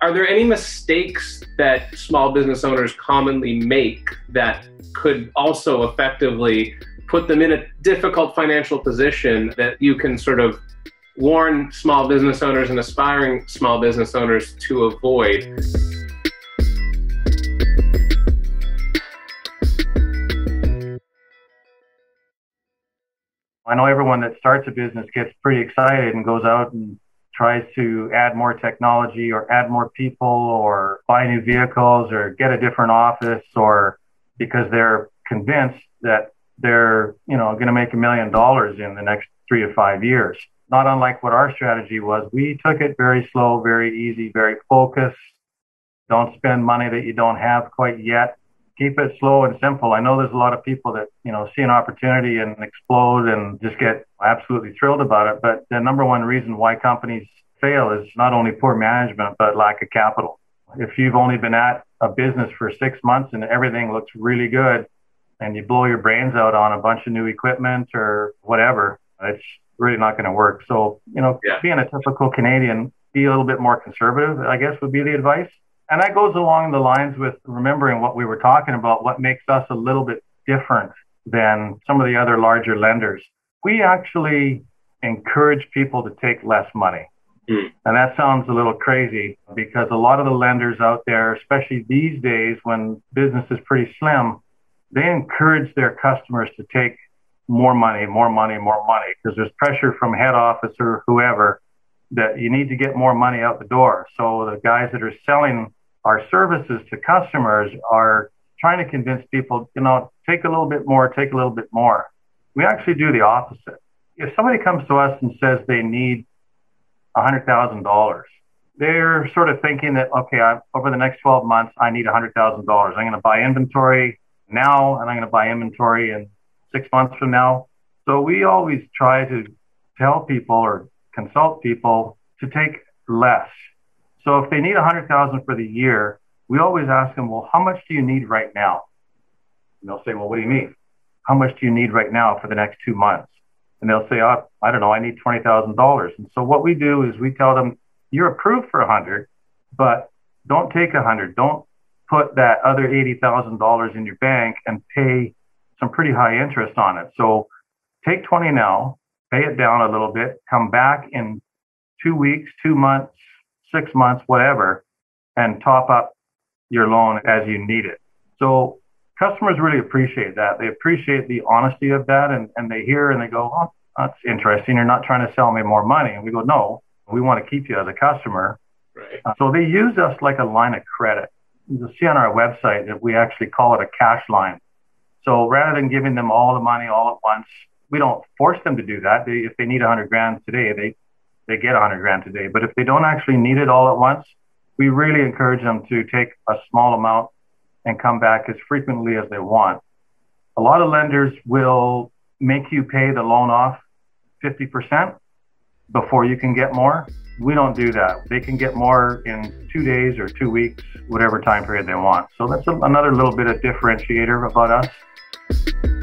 Are there any mistakes that small business owners commonly make that could also effectively put them in a difficult financial position that you can sort of warn small business owners and aspiring small business owners to avoid? I know everyone that starts a business gets pretty excited and goes out and tries to add more technology or add more people or buy new vehicles or get a different office, or because they're convinced that they're, going to make $1 million in the next 3 to 5 years. Not unlike what our strategy was. We took it very slow, very easy, very focused. Don't spend money that you don't have quite yet. Keep it slow and simple. I know there's a lot of people that, see an opportunity and explode and just get absolutely thrilled about it. But the number one reason why companies fail is not only poor management, but lack of capital. If you've only been at a business for 6 months and everything looks really good and you blow your brains out on a bunch of new equipment or whatever, it's really not going to work. So, being a typical Canadian, be a little bit more conservative, I guess, would be the advice. And that goes along the lines with remembering what we were talking about, what makes us a little bit different than some of the other larger lenders. We actually encourage people to take less money. And that sounds a little crazy because a lot of the lenders out there, especially these days when business is pretty slim, they encourage their customers to take more money, because there's pressure from head office or whoever that you need to get more money out the door. So the guys that are selling our services to customers are trying to convince people, take a little bit more, take a little bit more. We actually do the opposite. If somebody comes to us and says they need $100,000, they're sort of thinking that, okay, over the next 12 months, I need $100,000. I'm going to buy inventory now, and I'm going to buy inventory in 6 months from now. So we always try to tell people or consult people to take less. So if they need $100,000 for the year, we always ask them, well, how much do you need right now? And they'll say, well, what do you mean? How much do you need right now for the next 2 months? And they'll say, oh, I don't know, I need $20,000. And so what we do is we tell them, you're approved for 100, but don't take 100. Don't put that other $80,000 in your bank and pay some pretty high interest on it. So take 20 now, pay it down a little bit, come back in 2 weeks, 2 months, 6 months, whatever, and top up your loan as you need it. So customers really appreciate that. They appreciate the honesty of that, and they hear and they go, oh, that's interesting. You're not trying to sell me more money. And we go, no, we want to keep you as a customer. Right. So they use us like a line of credit. You'll see on our website that we actually call it a cash line. So rather than giving them all the money all at once, we don't force them to do that. If they need $100,000 today, they get $100,000 today. But if they don't actually need it all at once, we really encourage them to take a small amount and come back as frequently as they want. A lot of lenders will make you pay the loan off 50% before you can get more. We don't do that. They can get more in 2 days or 2 weeks, whatever time period they want. So that's another little bit of differentiator about us.